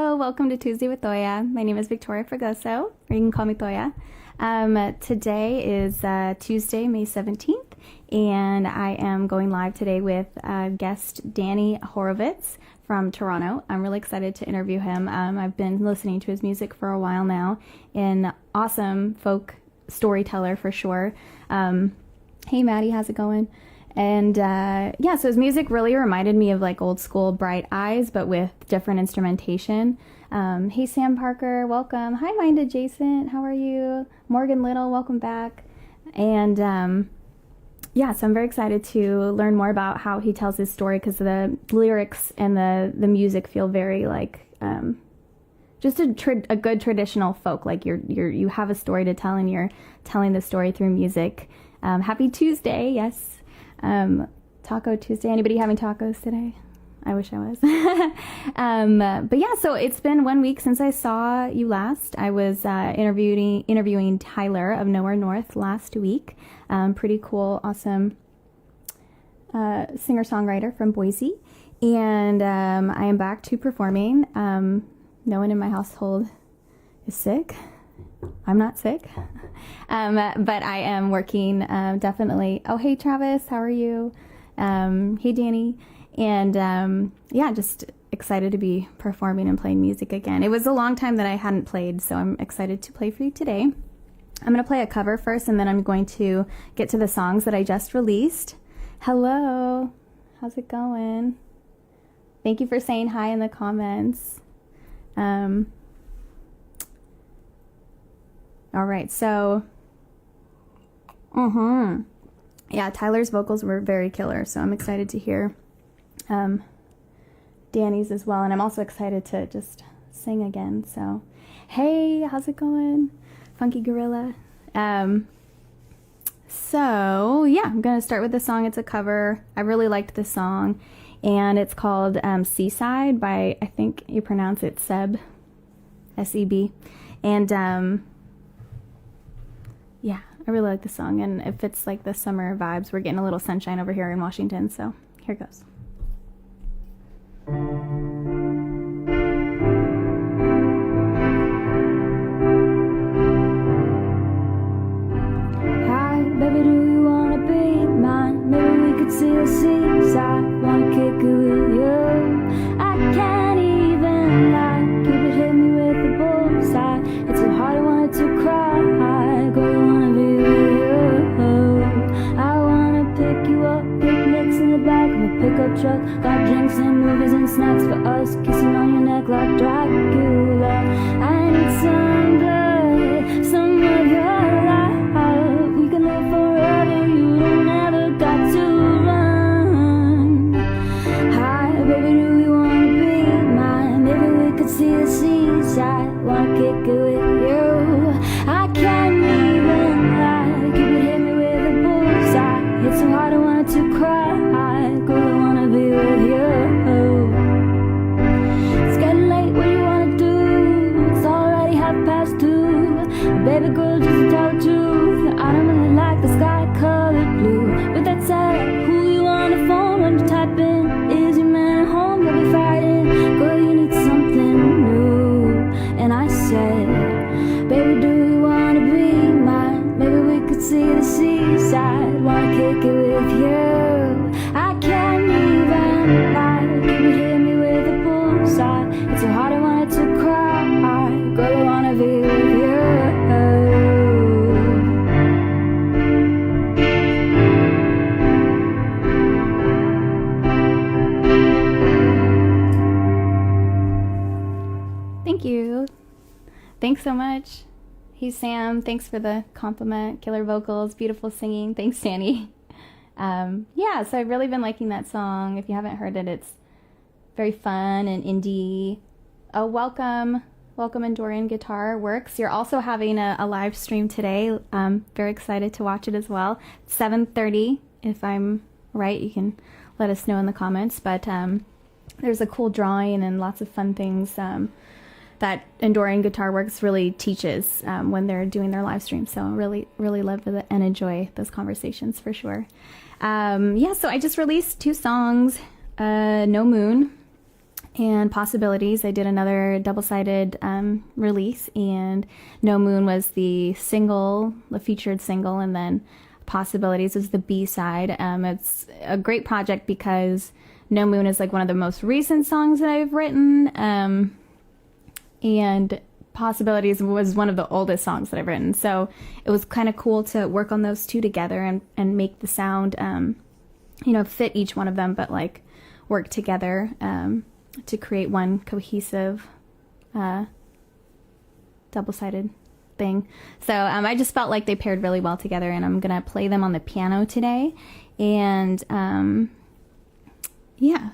Hello, welcome to Tuesday with Toya. My name is Victoria Fragoso, or you can call me Toya. Today is Tuesday, May 17th, and I am going live today with guest Dany Horovitz from Toronto. I'm really excited to interview him. I've been listening to his music for a while now. An awesome folk storyteller for sure. Hey Maddie, how's it going? And so his music really reminded me of like old school Bright Eyes, but with different instrumentation. Hey Sam Parker, welcome. Hi Mind Adjacent, how are you? Morgan Little, welcome back. And so I'm very excited to learn more about how he tells his story, because the lyrics and the music feel very like just a good traditional folk. Like you have a story to tell, and you're telling the story through music. Happy Tuesday, yes. Taco Tuesday. Anybody having tacos today? I wish I was. But yeah, so it's been 1 week since I saw you last. I was interviewing Tyler of Nowhere North last week. Pretty cool, awesome singer-songwriter from Boise. And I am back to performing. No one in my household is sick. I'm not sick. But I am working definitely. Oh, hey, Travis, how are you? Hey, Dany. And just excited to be performing and playing music again. It was a long time that I hadn't played, so I'm excited to play for you today. I'm going to play a cover first, and then I'm going to get to the songs that I just released. Hello. How's it going? Thank you for saying hi in the comments. All right, so, yeah, Tyler's vocals were very killer, so I'm excited to hear Dany's as well, and I'm also excited to just sing again. So, hey, how's it going, Funky Gorilla? So, yeah, I'm going to start with the song. It's a cover. I really liked this song, and it's called Seaside by, I think you pronounce it Seb, S-E-B, and, yeah, I really like the song, and it fits like the summer vibes. We're getting a little sunshine over here in Washington, so here goes. Hi, baby, do you wanna be mine? Maybe we could see the seaside. Wanna kick it with you? I can't even lie. Cupid hit me with the bullseye. It's so hard, I wanted to cry. Girl, I wanna be with you. I wanna pick you up, picnics in the back of a pickup truck. Got drinks and movies and snacks for us, kissing on your neck like Dracula. I need some blood, some of your love. We can live forever, you don't ever got to run. Hi, baby, do you wanna be mine? Maybe we could see the seaside. Wanna kick it with you? I can't even lie. Cupid hit me with a bullseye. It's so hard, I wanted to cry. Girl, I wanna be with you. It's getting late, what do you wanna do? It's already 2:30. Baby girl, just to tell the truth, I don't really like the sky-colored blue. With that said, who you on the phone when you type in? Is your man at home? You'll be fighting. Girl, you need something new. And I said, baby, do you wanna be mine? Maybe we could see the seaside. Wanna kick it with you? I can't even lie. Cupid hit me with a bullseye. It's so hard, I wanted to cry. Girl, I wanna be with you. Thank you. Thanks so much. Hey Sam, thanks for the compliment. Killer vocals, beautiful singing. Thanks, Dany. So I've really been liking that song. If you haven't heard it, it's very fun and indie. Oh, welcome Endorian Guitar Works. You're also having a live stream today. Very excited to watch it as well. 7:30, if I'm right. You can let us know in the comments. But there's a cool drawing and lots of fun things that Endorian Guitar Works really teaches when they're doing their live stream. So really, really love and enjoy those conversations for sure. So I just released 2 songs, No Moon and Possibilities. I did another double-sided release, and No Moon was the single, the featured single, and then Possibilities was the B-side. It's a great project because No Moon is like one of the most recent songs that I've written, and Possibilities was one of the oldest songs that I've written. So it was kind of cool to work on those two together and make the sound, fit each one of them, but like work together to create one cohesive double-sided thing. So I just felt like they paired really well together, and I'm gonna play them on the piano today. And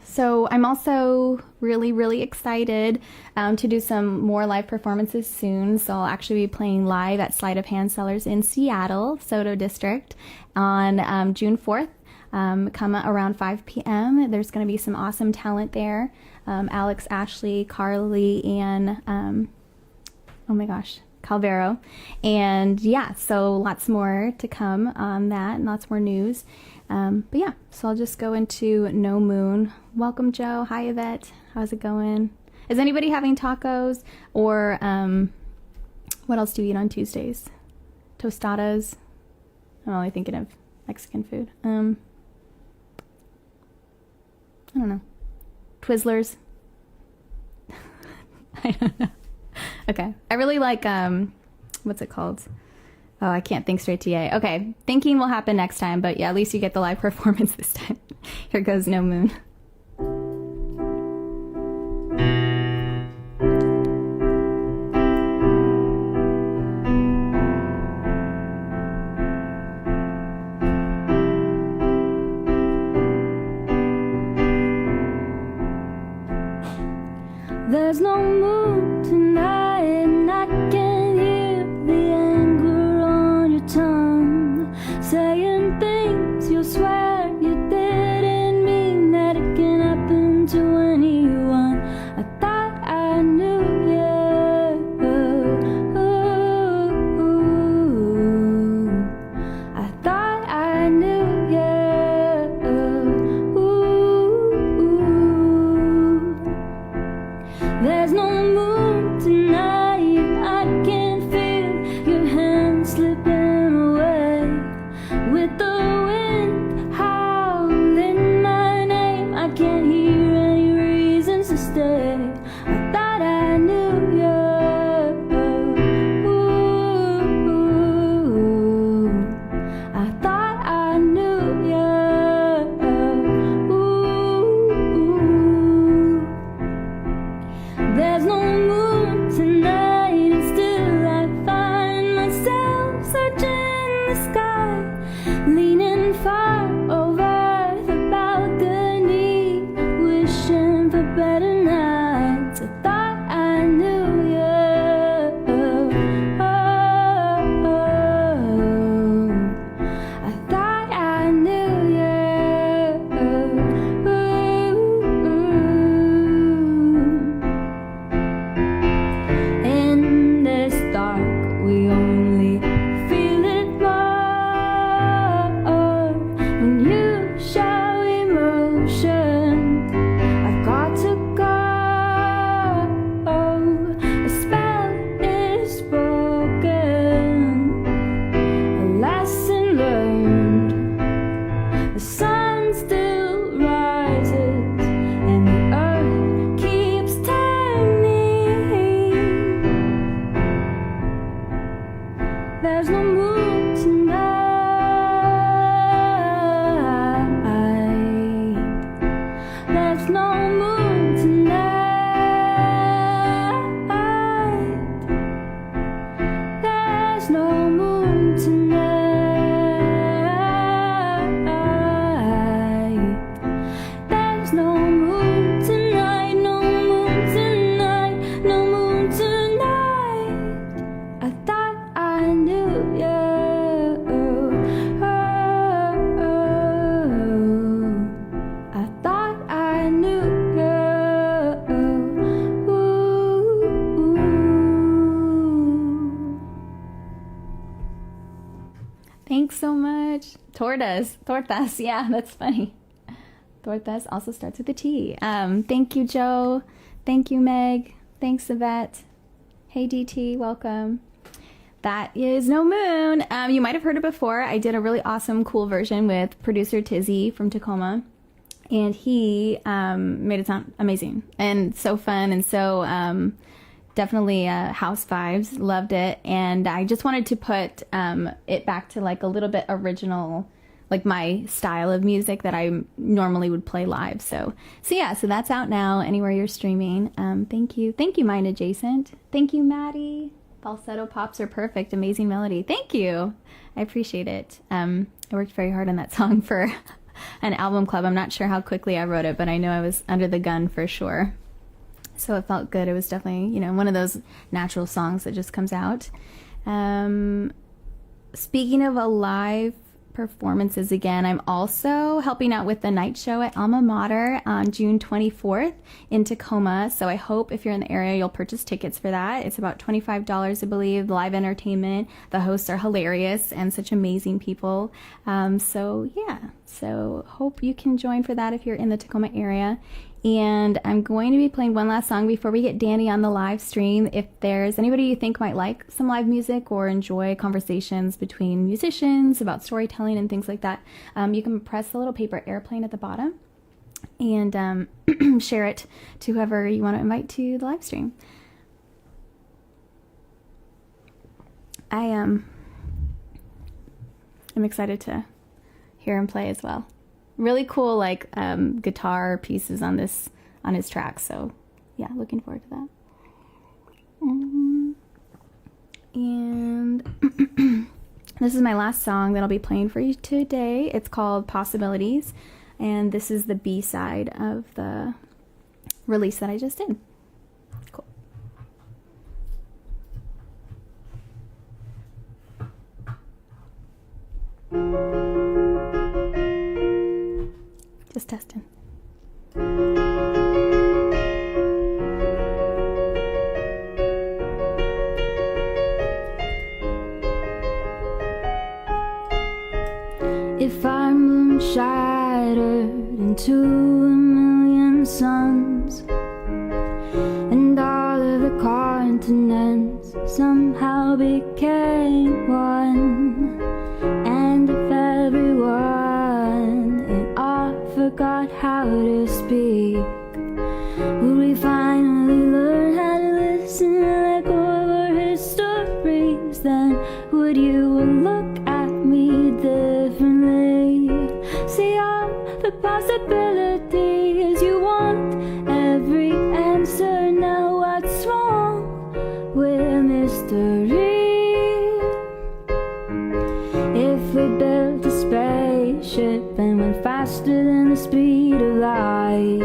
so I'm also really excited to do some more live performances soon. So I'll actually be playing live at Sleight of Hand Cellars in Seattle, Soto District, on June 4th. Come around 5 p.m. There's going to be some awesome talent there. Alex, Ashley, Carly, and Calvero. And so lots more to come on that, and lots more news. So I'll just go into No Moon. Welcome, Joe. Hi, Yvette. How's it going? Is anybody having tacos? Or what else do you eat on Tuesdays? Tostadas? I'm only thinking of Mexican food. I don't know. Twizzlers? I don't know. Okay. I really like, what's it called? Oh, I can't think straight to yay. Okay. Thinking will happen next time, but at least you get the live performance this time. Here goes No Moon. There's no moon tonight, and I can hear the anger on your tongue, saying things you swear you didn't mean, that it can happen to anyone. I thought I knew you. I thought I knew you. There's no moon tonight, I can feel your hand slipping away, with the wind howling my name. I can't hear any reasons to stay. I thought I knew you. I thought I knew you. There's no moon tonight, and still I find myself searching the sky, leaning far over the balcony, wishing for better nights. I thought I knew you. I thought I knew you. In this dark, we only feel it more when you show emotion. I've got to go. A spell is broken, a lesson learned. The sun still rises, and the earth keeps turning. There's no moon tonight. There's no moon tonight. There's no moon tonight. There's no moon tonight. No moon tonight. No moon tonight. I thought I knew you. I thought I knew you. Thanks so much. Tortas. Yeah, that's funny. Tortas also starts with a T. Thank you, Joe. Thank you, Meg. Thanks, Yvette. Hey, DT, welcome. That is No Moon. You might have heard it before. I did a really awesome, cool version with producer Tizzy from Tacoma. And he made it sound amazing and so fun and so definitely house vibes. Loved it. And I just wanted to put it back to like a little bit original, like my style of music that I normally would play live. So that's out now anywhere you're streaming. Thank you, Mind Adjacent. Thank you, Maddie. Falsetto pops are perfect. Amazing melody. Thank you. I appreciate it. I worked very hard on that song for an album club. I'm not sure how quickly I wrote it, but I know I was under the gun for sure. So it felt good. It was definitely, one of those natural songs that just comes out. Speaking of alive performances again, I'm also helping out with the night show at Alma Mater on June 24th in Tacoma. So I hope if you're in the area, you'll purchase tickets for that. It's about $25, I believe, live entertainment. The hosts are hilarious and such amazing people. So hope you can join for that if you're in the Tacoma area. And I'm going to be playing one last song before we get Dany on the live stream. If there's anybody you think might like some live music or enjoy conversations between musicians about storytelling and things like that, you can press the little paper airplane at the bottom and share it to whoever you want to invite to the live stream. I'm excited to hear him play as well. Really cool, like guitar pieces on his track. So, yeah, looking forward to that. And this is my last song that I'll be playing for you today. It's called Possibilities, and this is the B-side of the release that I just did. Cool. Just testing. If our moon shattered into a million suns, and all of the continents somehow became one, and if everyone in all forgot how to speak, would we finally learn how to listen and let go of our histories? Then would you look at me differently? See all the possibilities. You want every answer. Now what's wrong with mystery? If we built a spaceship and went faster than the speed of light,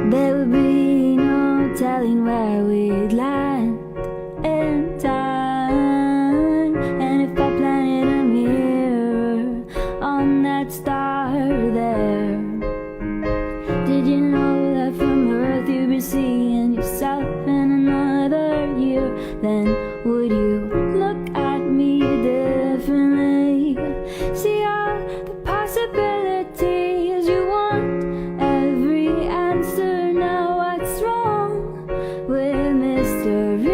there would be no telling where we'd land in time. And if I planted a mirror on that star there, did you know that from Earth you'd be seeing yourself in another year? Then would you look at me differently? See all the possibilities. You want every answer. Now what's wrong with mystery?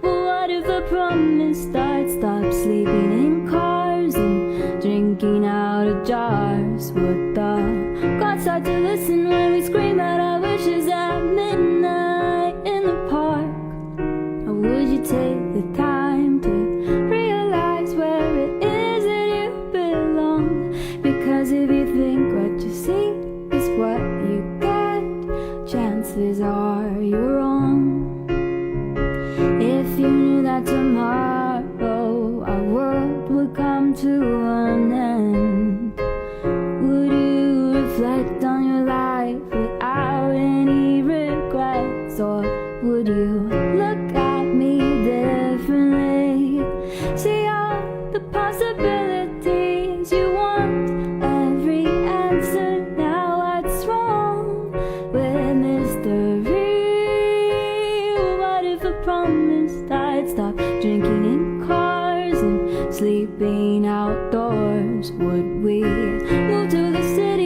Well, what if I promised I'd stop sleeping in cars and drinking out of jars? Would the gods start to listen when we scream out our wishes at midnight in the park? Or would you take the time to realize where it is that you belong? Because if you think what you see is what you get, chances are you're wrong. If you knew that tomorrow our world would come to an end, would you reflect on your life without any regrets? Or would you look at me differently? See all the possibilities. You want every answer. Now what's wrong with mystery? What if I promised I'd stop drinking in cars and sleeping outdoors? Would we move to the city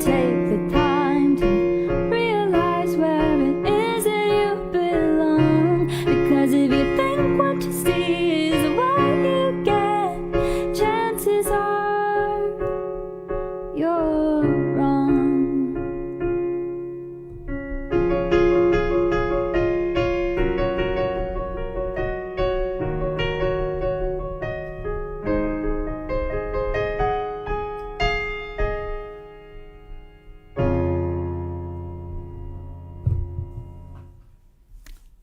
take the time to realize where it is that you belong. Because if you think what you see is what you get, chances are you're wrong.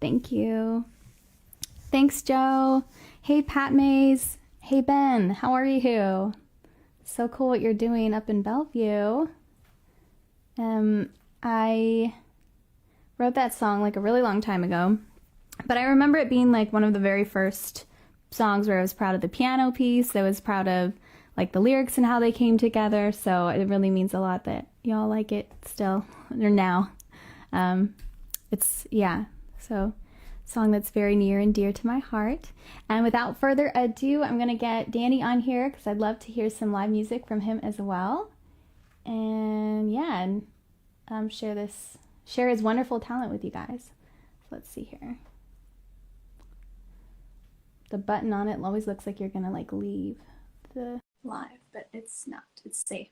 Thank you. Thanks, Joe. Hey, Pat Mays. Hey, Ben. How are you? So cool what you're doing up in Bellevue. I wrote that song like a really long time ago, but I remember it being like one of the very first songs where I was proud of the piano piece. I was proud of like the lyrics and how they came together. So it really means a lot that y'all like it still or now. So song that's very near and dear to my heart. And without further ado, I'm going to get Dany on here because I'd love to hear some live music from him as well. And share his wonderful talent with you guys. So let's see here. The button on it always looks like you're going to like leave the live, but it's not. It's safe.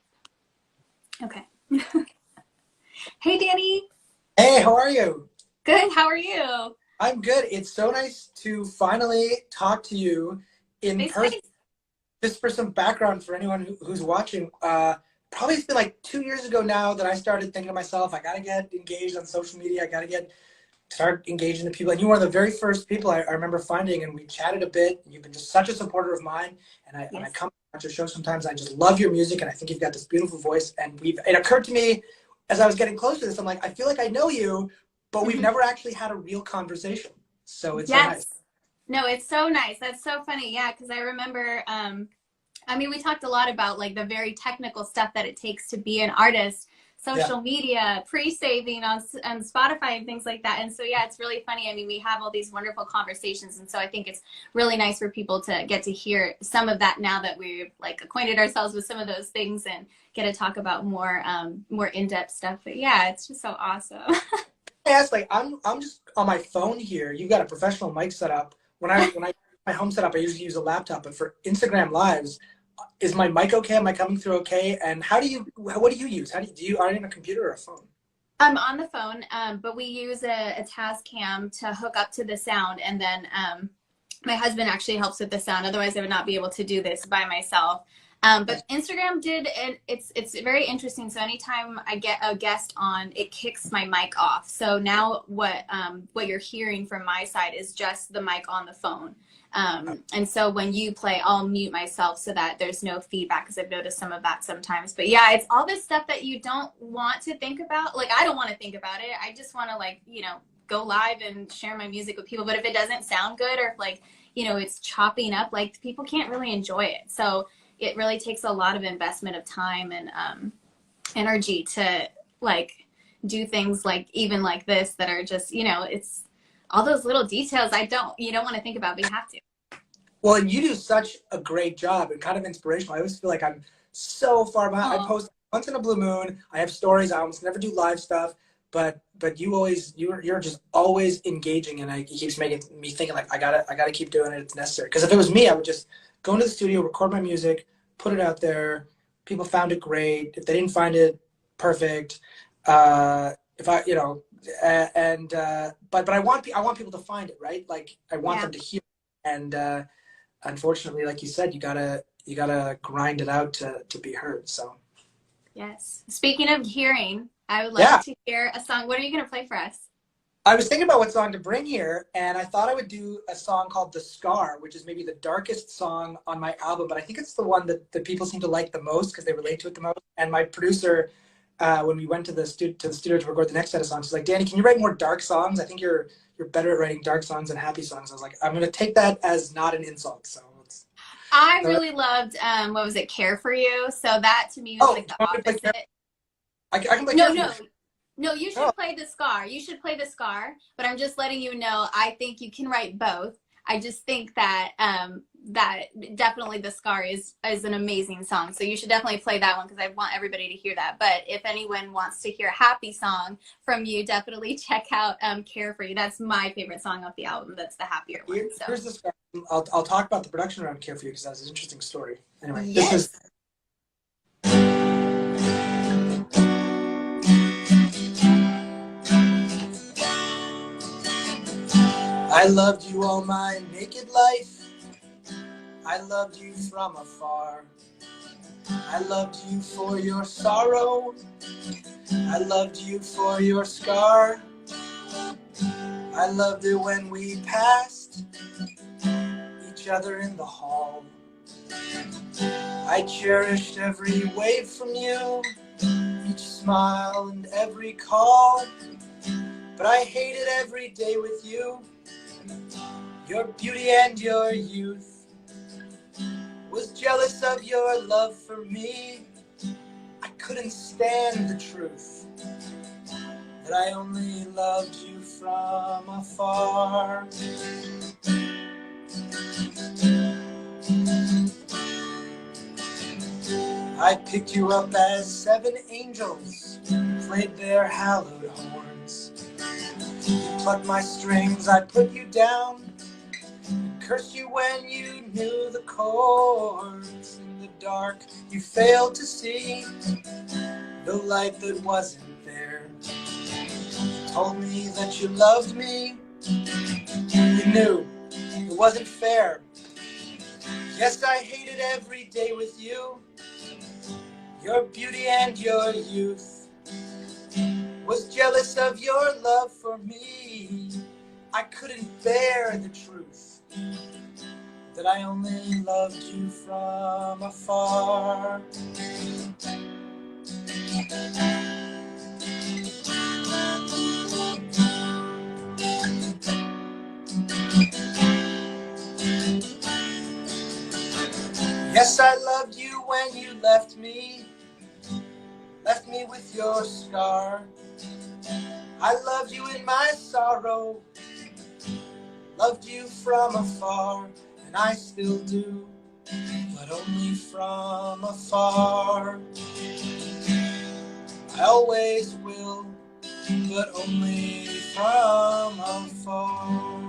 Okay. Hey, Dany. Hey, how are you? Good. How are you? I'm good. It's so nice to finally talk to you in person. Just for some background for anyone who's watching, probably it's been like 2 years ago now that I started thinking to myself, I got to get engaged on social media. I got to start engaging the people. And you were one of the very first people I remember finding, and we chatted a bit. You've been just such a supporter of mine. And I come to your show sometimes. I just love your music, and I think you've got this beautiful voice. And it occurred to me as I was getting close to this, I'm like, I feel like I know you, but we've never actually had a real conversation. So it's so nice. No, it's so nice. That's so funny. Yeah, because I remember, we talked a lot about like the very technical stuff that it takes to be an artist, social media, pre-saving on Spotify and things like that. And so, yeah, it's really funny. I mean, we have all these wonderful conversations. And so I think it's really nice for people to get to hear some of that now that we've like acquainted ourselves with some of those things and get to talk about more in-depth stuff. But yeah, it's just so awesome. Yes, like I'm just on my phone here. You've got a professional mic set up. When I my home setup, I usually use a laptop. But for Instagram Lives, is my mic okay? Am I coming through okay? And what do you use? Are you on a computer or a phone? I'm on the phone, but we use a Tascam to hook up to the sound, and then my husband actually helps with the sound. Otherwise, I would not be able to do this by myself. But Instagram it's very interesting. So anytime I get a guest on, it kicks my mic off. So now what you're hearing from my side is just the mic on the phone. And so when you play, I'll mute myself so that there's no feedback, because I've noticed some of that sometimes. But yeah, it's all this stuff that you don't want to think about. Like, I don't want to think about it. I just want to go live and share my music with people. But if it doesn't sound good, or if it's chopping up, like, people can't really enjoy it. So it really takes a lot of investment of time and energy to do things even like this that are just, it's all those little details you don't want to think about, but you have to. Well, and you do such a great job and kind of inspirational. I always feel like I'm so far behind. I post once in a blue moon. I have stories. I almost never do live stuff, but you're just always engaging, and it keeps making me thinking like I gotta keep doing it. It's necessary. Because if it was me, I would just go into the studio, record my music, put it out there. People found it great. If they didn't find it, perfect. But I want people to find it, right? Like, I want them to hear it. And unfortunately, like you said, you gotta grind it out to be heard. So yes. Speaking of hearing, I would like to hear a song. What are you gonna play for us? I was thinking about what song to bring here, and I thought I would do a song called "The Scar," which is maybe the darkest song on my album, but I think it's the one that people seem to like the most because they relate to it the most. And my producer, when we went to the studio to record the next set of songs, was like, "Dany, can you write more dark songs? I think you're better at writing dark songs than happy songs." I was like, I'm going to take that as not an insult. So I really loved, what was it, Care For You? So that to me was like the opposite. I can play No, you should play The Scar. You should play The Scar, but I'm just letting you know, I think you can write both. I just think that that definitely The Scar is an amazing song. So you should definitely play that one because I want everybody to hear that. But if anyone wants to hear a happy song from you, definitely check out Care For You. That's my favorite song off the album. That's the happier one. So. Here's the Scar. I'll talk about the production around Care For You because that's an interesting story. Anyway, yes. This is. I loved you all my naked life. I loved you from afar. I loved you for your sorrow. I loved you for your scar. I loved it when we passed each other in the hall. I cherished every wave from you, each smile and every call. But I hated every day with you, your beauty and your youth. Was jealous of your love for me. I couldn't stand the truth that I only loved you from afar. I picked you up as 7 angels played their hallowed horns. You plucked my strings, I put you down, cursed you when you knew the chords. In the dark you failed to see the light that wasn't there. You told me that you loved me. You knew it wasn't fair. Yes, I hated every day with you, your beauty and your youth. Was jealous of your love for me. I couldn't bear the truth that I only loved you from afar. Yes, I loved you when you left me with your scar. I loved you in my sorrow, loved you from afar, and I still do, but only from afar. I always will, but only from afar.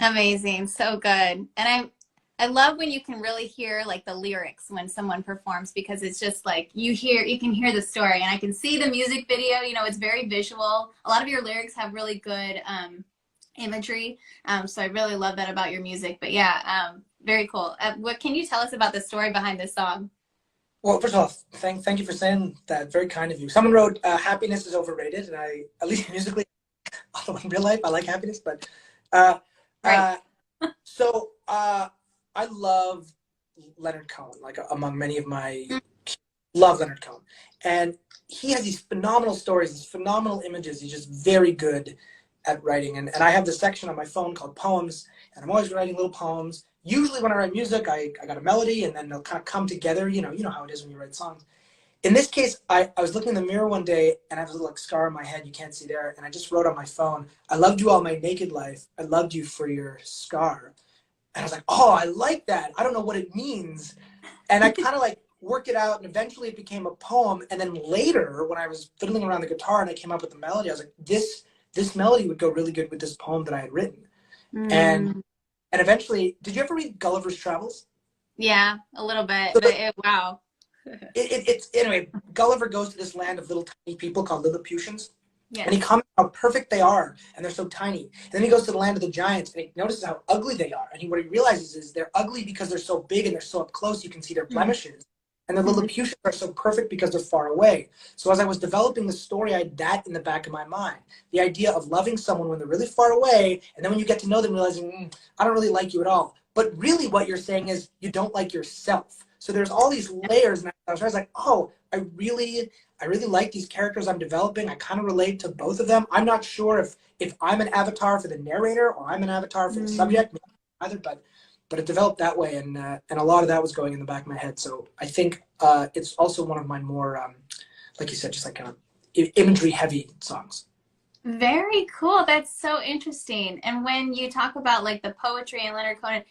Amazing, so good. And I love when you can really hear like the lyrics when someone performs, because it's just like you can hear the story, and I can see the music video. You know, it's very visual. A lot of your lyrics have really good imagery, so I really love that about your music. But yeah, very cool. What can you tell us about the story behind this song? Well, first of all, thank you for saying that. Very kind of you. Someone wrote happiness is overrated, and I, at least musically, although in real life I like happiness, but right. I love Leonard Cohen, like among many of my love Leonard Cohen. And he has these phenomenal stories, these phenomenal images. He's just very good at writing. And I have this section on my phone called Poems, and I'm always writing little poems. Usually when I write music, I got a melody, and then they'll kind of come together. You know how it is when you write songs. In this case, I was looking in the mirror one day, and I have a little like scar on my head you can't see there, and I just wrote on my phone, I loved you all my naked life. I loved you for your scar. And I was like, oh, I like that. I don't know what it means. And I kind of like worked it out, and eventually it became a poem. And then later, when I was fiddling around the guitar and I came up with the melody, I was like, this melody would go really good with this poem that I had written. And eventually, did you ever read Gulliver's Travels? Yeah, a little bit. So But wow. It's anyway, Gulliver goes to this land of little tiny people called Lilliputians. Yes. And he comments how perfect they are, and they're so tiny. And then he goes to the land of the giants, and he notices how ugly they are. And what he realizes is they're ugly because they're so big and they're so up close, you can see their blemishes. And the Lilliputians are so perfect because they're far away. So as I was developing the story, I had that in the back of my mind. The idea of loving someone when they're really far away, and then when you get to know them, realizing, I don't really like you at all. But really what you're saying is you don't like yourself. So there's all these layers, and I was like, oh, I really like these characters I'm developing. I kind of relate to both of them. I'm not sure if I'm an avatar for the narrator or I'm an avatar for the subject, either, but it developed that way, and a lot of that was going in the back of my head. So I think it's also one of my more, like you said, just like kind of imagery heavy songs. Very cool. That's so interesting. And when you talk about like the poetry and Leonard Cohen,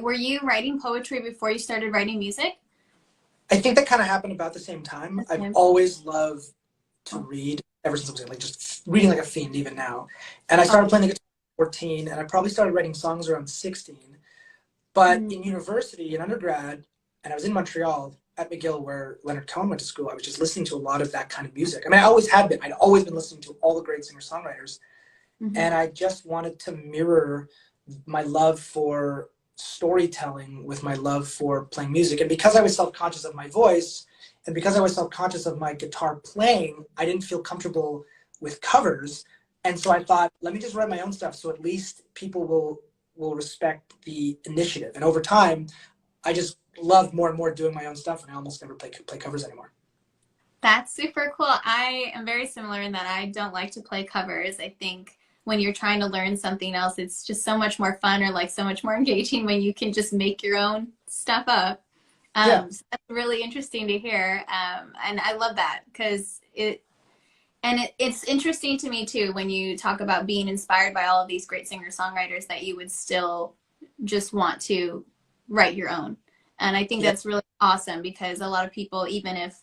were you writing poetry before you started writing music? I think that kind of happened about the same time. I've Okay. always loved to read ever since I was like just reading like a fiend even now. And I Oh, started playing the guitar at 14, and I probably started writing songs around 16. But mhm. in university, in undergrad, and I was in Montreal at McGill where Leonard Cohen went to school, I was just listening to a lot of that kind of music. I mean, I always had been. I'd always been listening to all the great singer-songwriters. Mhm. And I just wanted to mirror my love for storytelling with my love for playing music. And because I was self-conscious of my voice, and because I was self-conscious of my guitar playing, I didn't feel comfortable with covers. And so I thought, let me just write my own stuff so at least people will respect the initiative. And over time, I just love more and more doing my own stuff, and I almost never play covers anymore. That's super cool. I am very similar in that I don't like to play covers. I think when you're trying to learn something else, it's just so much more fun or like so much more engaging when you can just make your own stuff up. Yeah. So that's really interesting to hear. And I love that because it's interesting to me too when you talk about being inspired by all of these great singer-songwriters that you would still just want to write your own. And I think Yeah. that's really awesome because a lot of people, even if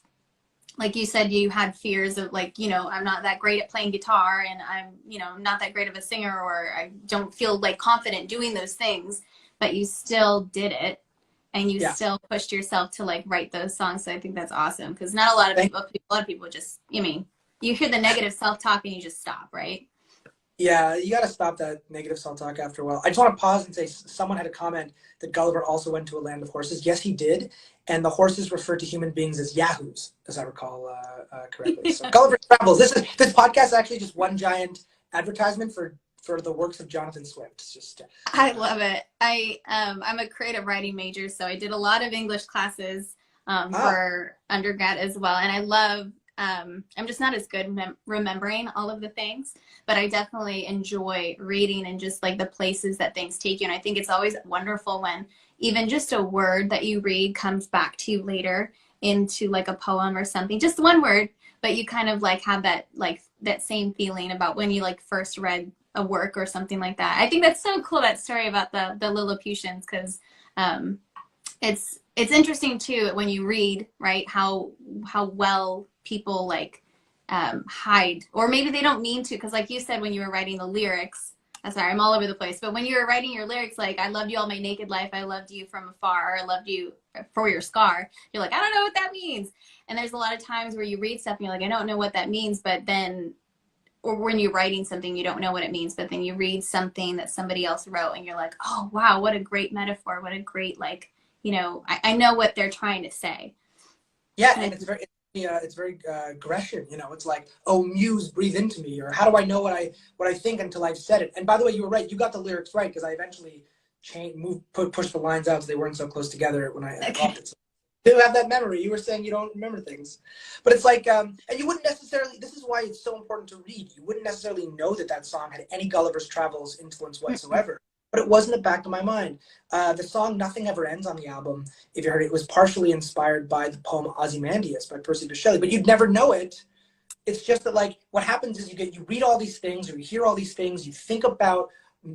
like you said, you had fears of like, I'm not that great at playing guitar and I'm, not that great of a singer or I don't feel like confident doing those things, but you still did it and you Yeah. still pushed yourself to like write those songs. So I think that's awesome because not a lot of people, just, you hear the negative self-talk and you just stop, right? Yeah, you got to stop that negative self-talk after a while. I just want to pause and say someone had a comment that Gulliver also went to a land of horses. Yes, he did. And the horses referred to human beings as yahoos, as I recall correctly. So Gulliver Travels. This podcast is actually just one giant advertisement for the works of Jonathan Swift. It's just I love it. I'm a creative writing major, so I did a lot of English classes for undergrad as well, and I love. I'm just not as good remembering all of the things, but I definitely enjoy reading and just like the places that things take you. And I think it's always wonderful when even just a word that you read comes back to you later into like a poem or something, just one word, but you kind of like have that same feeling about when you like first read a work or something like that. I think that's so cool, that story about the Lilliputians, because it's interesting too when you read, right, how well people like hide, or maybe they don't mean to, because like you said when you were writing the lyrics, I'm sorry, I'm all over the place, but when you were writing your lyrics, like I loved you all my naked life, I loved you from afar, or I loved you for your scar, you're like, I don't know what that means. And there's a lot of times where you read stuff and you're like, I don't know what that means, but then, or when you're writing something you don't know what it means, but then you read something that somebody else wrote and you're like, oh wow, what a great metaphor, what a great like, I know what they're trying to say. yeah, and it's very Grecian. It's like, oh, muse, breathe into me, or how do I know what I think until I've said it? And by the way, you were right. You got the lyrics right because I eventually pushed the lines out so they weren't so close together when I dropped it. So you have that memory. You were saying you don't remember things, but it's like, and you wouldn't necessarily. This is why it's so important to read. You wouldn't necessarily know that song had any Gulliver's Travels influence whatsoever. But it was in the back of my mind. The song "Nothing Ever Ends" on the album, if you heard it, was partially inspired by the poem Ozymandias by Percy Bysshe Shelley, but you'd never know it. It's just that, like, what happens is you read all these things, or you hear all these things, you think about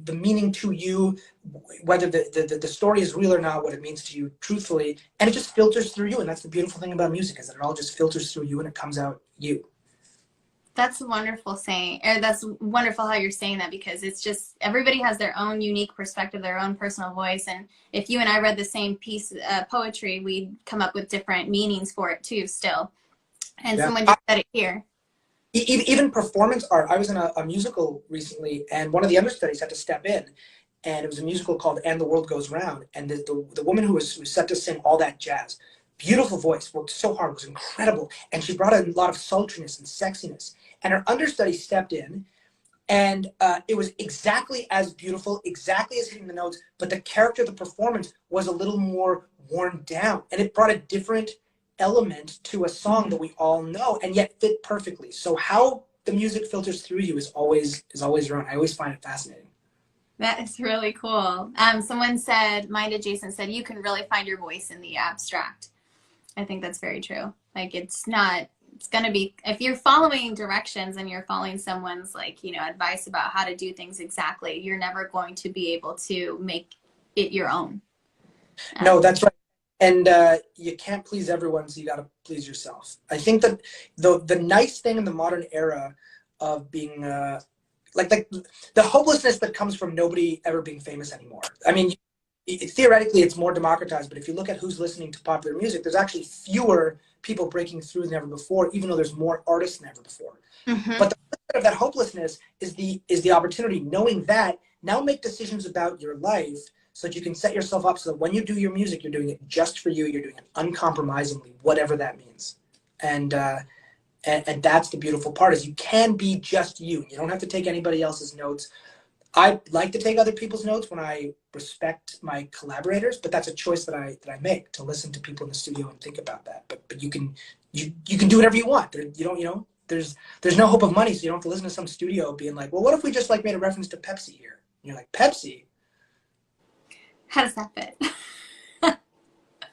the meaning to you, whether the story is real or not, what it means to you truthfully, and it just filters through you. And that's the beautiful thing about music, is that it all just filters through you and it comes out you. That's wonderful saying, or that's wonderful how you're saying that, because it's just everybody has their own unique perspective, their own personal voice, and if you and I read the same piece of poetry, we'd come up with different meanings for it too still. And Yeah. someone just said it here. Even performance art. I was in a musical recently, and one of the understudies had to step in, and it was a musical called "And the World Goes Round." And the woman who was set to sing all that jazz, beautiful voice, worked so hard, was incredible, and she brought a lot of sultriness and sexiness. And her understudy stepped in, and it was exactly as beautiful, exactly as hitting the notes, but the character of the performance was a little more worn down, and it brought a different element to a song that we all know and yet fit perfectly. So how the music filters through you is always your own. I always find it fascinating. That is really cool. Someone said, Mind Adjacent said, you can really find your voice in the abstract. I think that's very true. Like, it's not, it's going to be, if you're following directions and you're following someone's like, you know, advice about how to do things exactly, you're never going to be able to make it your own. No, that's right. And you can't please everyone, so you got to please yourself. I think that the nice thing in the modern era of being like the hopelessness that comes from nobody ever being famous anymore. I mean, theoretically, it's more democratized, but if you look at who's listening to popular music, there's actually fewer people breaking through than ever before, even though there's more artists than ever before. Mm-hmm. But the flip side of that hopelessness is the opportunity, knowing that now make decisions about your life so that you can set yourself up so that when you do your music, you're doing it just for you. You're doing it uncompromisingly, whatever that means. And that's the beautiful part, is you can be just you. You don't have to take anybody else's notes. I like to take other people's notes when I respect my collaborators, but that's a choice that I make, to listen to people in the studio and think about that. But you can do whatever you want. There's no hope of money, so you don't have to listen to some studio being like, well, what if we just like made a reference to Pepsi here? And you're like, Pepsi? How does that fit?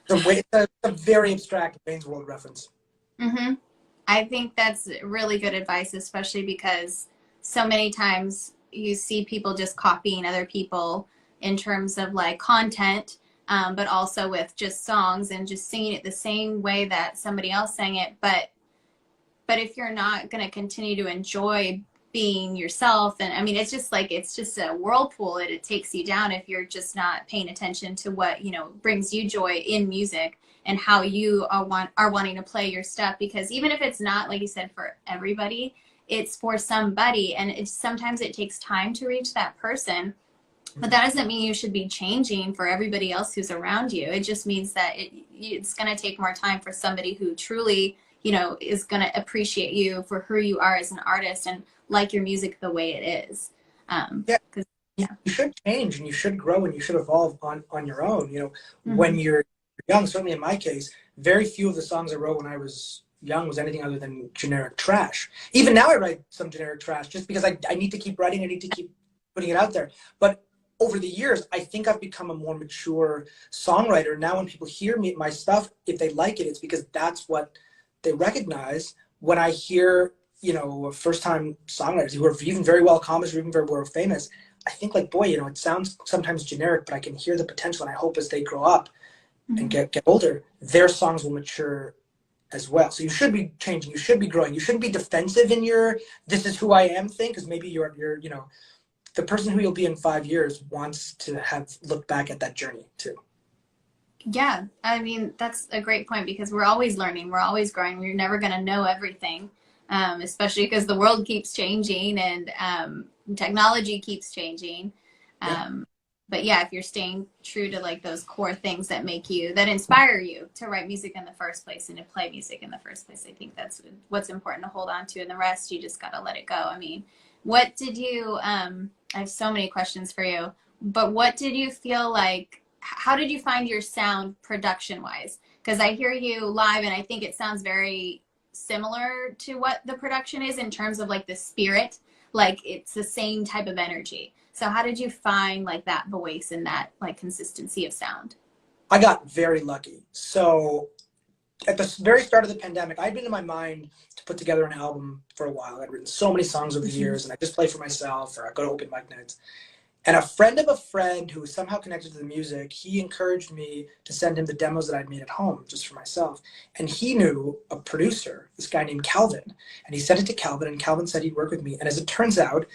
It's a very abstract Wayne's World reference. Mm-hmm. I think that's really good advice, especially because so many times you see people just copying other people in terms of like content, but also with just songs and just singing it the same way that somebody else sang it. But if you're not going to continue to enjoy being yourself, and I mean, it's just a whirlpool. It takes you down if you're just not paying attention to what, you know, brings you joy in music and how you are wanting to play your stuff. Because even if it's not, like you said, for everybody, it's for somebody, and sometimes it takes time to reach that person. But that doesn't mean you should be changing for everybody else who's around you. It just means that it's going to take more time for somebody who truly, you know, is going to appreciate you for who you are as an artist and like your music the way it is. You should change, and you should grow, and you should evolve on your own. You know, Mm-hmm. When you're young, certainly in my case, very few of the songs I wrote when I was young was anything other than generic trash. Even now I write some generic trash just because I need to keep writing. I need to keep putting it out there. But over the years, I think I've become a more mature songwriter. Now when people hear my stuff, if they like it, it's because that's what they recognize. When I hear, you know, first-time songwriters who are even very well accomplished or even very well famous, I think like, boy, you know, it sounds sometimes generic, but I can hear the potential, and I hope as they grow up and get older, their songs will mature as well. So you should be changing, you should be growing, you shouldn't be defensive in your "this is who I am" thing, because maybe you're you know, the person who you'll be in 5 years wants to have looked back at that journey too. Yeah, I mean, that's a great point, because we're always learning, we're always growing. We're never going to know everything, especially because the world keeps changing and technology keeps changing. But yeah, if you're staying true to like those core things that inspire you to write music in the first place and to play music in the first place, I think that's what's important to hold on to, and the rest, you just got to let it go. I mean, what did you, I have so many questions for you, but what did you feel like, how did you find your sound production wise? Because I hear you live and I think it sounds very similar to what the production is in terms of like the spirit, like it's the same type of energy. So how did you find like that voice and that like consistency of sound? I got very lucky. So at the very start of the pandemic, I'd been in my mind to put together an album for a while. I'd written so many songs over the years, and I just play for myself, or I go to open mic nights. And a friend of a friend who was somehow connected to the music, he encouraged me to send him the demos that I'd made at home just for myself. And he knew a producer, this guy named Calvin. And he sent it to Calvin, and Calvin said he'd work with me. And as it turns out,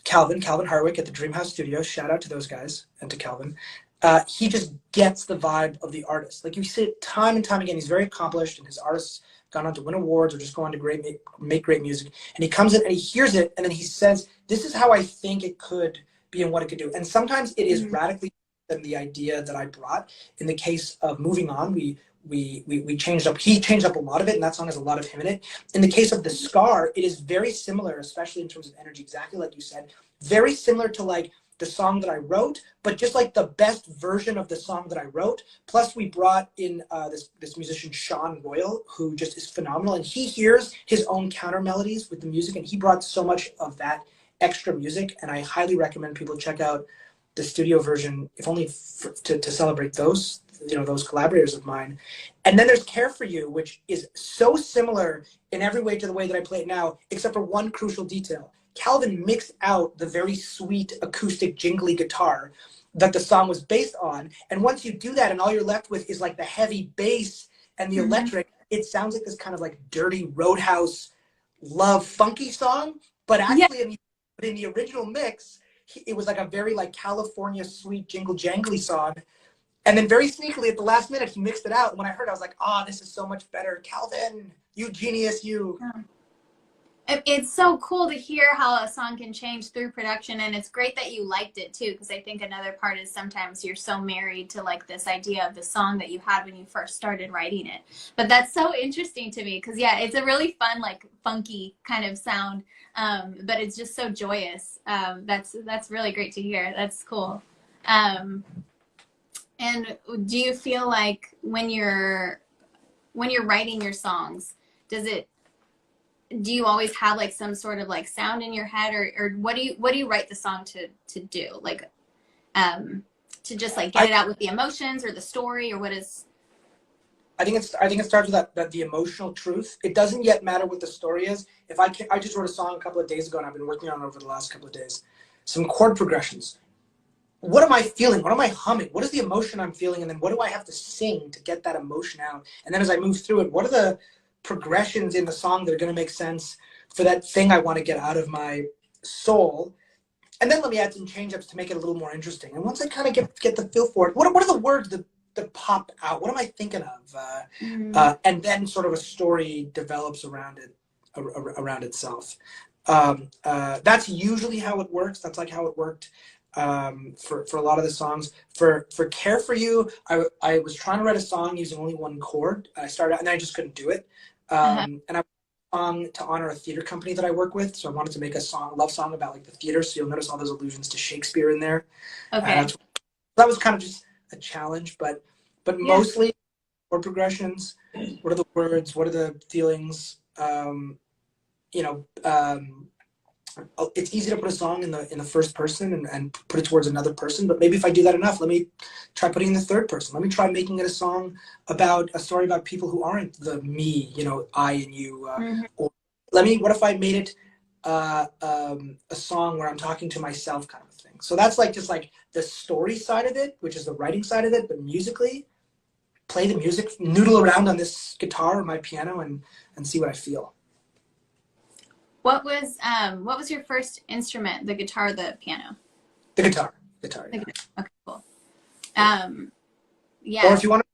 Calvin Harwick at the Dreamhouse Studios, shout out to those guys and to Calvin, he just gets the vibe of the artist. Like you see it time and time again. He's very accomplished, and his artists gone on to win awards or just go on to make great music. And he comes in and he hears it, and then he says, this is how I think it could be and what it could do. And sometimes it is radically than the idea that I brought. In the case of Moving On, we changed up, he changed up a lot of it, and that song has a lot of him in it. In the case of The Scar, it is very similar, especially in terms of energy, exactly like you said, very similar to like the song that I wrote, but just like the best version of the song that I wrote. Plus we brought in this musician, Sean Royal, who just is phenomenal, and he hears his own counter melodies with the music, and he brought so much of that extra music. And I highly recommend people check out the studio version, if only to celebrate those, those collaborators of mine. And then there's Care for You, which is so similar in every way to the way that I play it now, except for one crucial detail. Calvin mixed out the very sweet acoustic jingly guitar that the song was based on. And once you do that and all you're left with is like the heavy bass and the electric, it sounds like this kind of like dirty Roadhouse love funky song. But actually in the original mix, it was like a very like California sweet jingle jangly song. And then very sneakily at the last minute, he mixed it out. And when I heard it, I was like, this is so much better. Calvin, you genius, you. Yeah. It's so cool to hear how a song can change through production, and it's great that you liked it too, because I think another part is sometimes you're so married to like this idea of the song that you had when you first started writing it. But that's so interesting to me because it's a really fun, like funky kind of sound, but it's just so joyous. That's really great to hear. That's cool. And do you feel like when you're writing your songs, do you always have like some sort of like sound in your head, or what do you write the song to do? Like, to just like get it out with the emotions or the story, or what is? I think it starts with that the emotional truth. It doesn't yet matter what the story is. I just wrote a song a couple of days ago, and I've been working on it over the last couple of days. Some chord progressions. What am I feeling? What am I humming? What is the emotion I'm feeling? And then what do I have to sing to get that emotion out? And then as I move through it, what are the progressions in the song that are going to make sense for that thing I want to get out of my soul? And then let me add some change-ups to make it a little more interesting. And once I kind of get the feel for it, what are the words that pop out? What am I thinking of? And then sort of a story develops around itself. That's usually how it works. That's like how it worked for a lot of the songs. For Care for You, I was trying to write a song using only one chord. I started out, and then I just couldn't do it. And I song to honor a theater company that I work with, so I wanted to make a love song about like the theater. So you'll notice all those allusions to Shakespeare in there. Okay. That was kind of just a challenge, but mostly chord progressions. What are the words? What are the feelings? It's easy to put a song in the first person and put it towards another person, but maybe if I do that enough, let me try putting in the third person. Let me try making it a song about a story about people who aren't the me, I and you. Or what if I made it a song where I'm talking to myself, kind of a thing. So that's like just like the story side of it, which is the writing side of it, but musically, play the music, noodle around on this guitar or my piano and see what I feel. What was your first instrument? The guitar, the piano? The guitar. Okay, cool. Or if you want to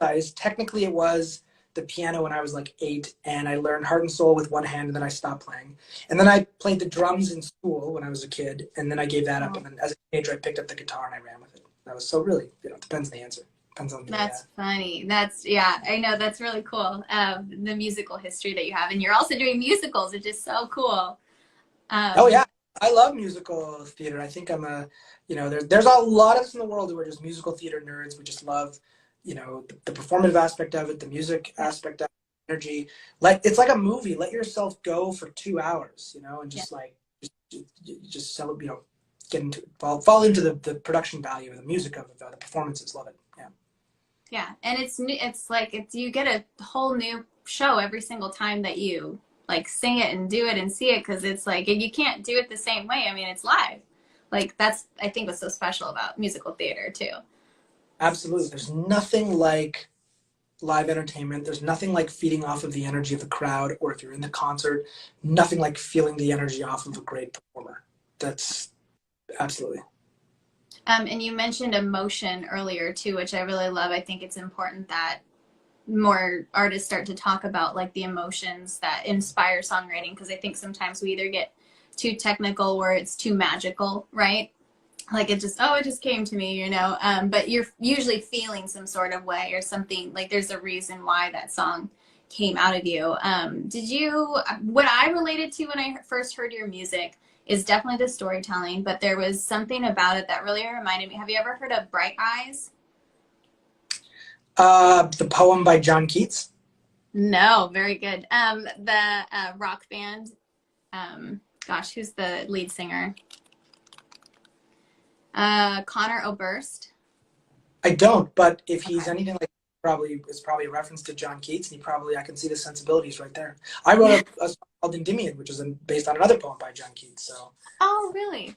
size, technically it was the piano when I was like 8, and I learned Heart and Soul with one hand, and then I stopped playing. And then I played the drums in school when I was a kid, and then I gave that up. And then as a teenager, I picked up the guitar and I ran with it. That was so really, depends on the answer. That's funny. I know, that's really cool. The musical history that you have, and you're also doing musicals, which is so cool. Oh yeah, I love musical theater. I think I'm there's a lot of us in the world who are just musical theater nerds. We just love, the performative aspect of it, the music aspect of it, energy. Like it's like a movie. Let yourself go for 2 hours, and just just sell, get into fall into the production value of the music of it, the performances. Love it. Yeah. Yeah, and you get a whole new show every single time that you like sing it and do it and see it, because it's like, and you can't do it the same way. I mean, it's live. Like that's, I think, what's so special about musical theater too. Absolutely. There's nothing like live entertainment. There's nothing like feeding off of the energy of the crowd, or if you're in the concert, nothing like feeling the energy off of a great performer. That's absolutely. And you mentioned emotion earlier too, which I really love. I think it's important that more artists start to talk about like the emotions that inspire songwriting, because I think sometimes we either get too technical or it's too magical, right? Like it just came to me, but you're usually feeling some sort of way or something, like there's a reason why that song came out of you. What I related to when I first heard your music is definitely the storytelling, but there was something about it that really reminded me. Have you ever heard of Bright Eyes? The poem by John Keats? No, very good. The rock band, who's the lead singer? Connor Oberst. I don't, but if he's anything like it's probably a reference to John Keats, and I can see the sensibilities right there. I wrote a song called Endymion, which is based on another poem by John Keats. So. Oh, really?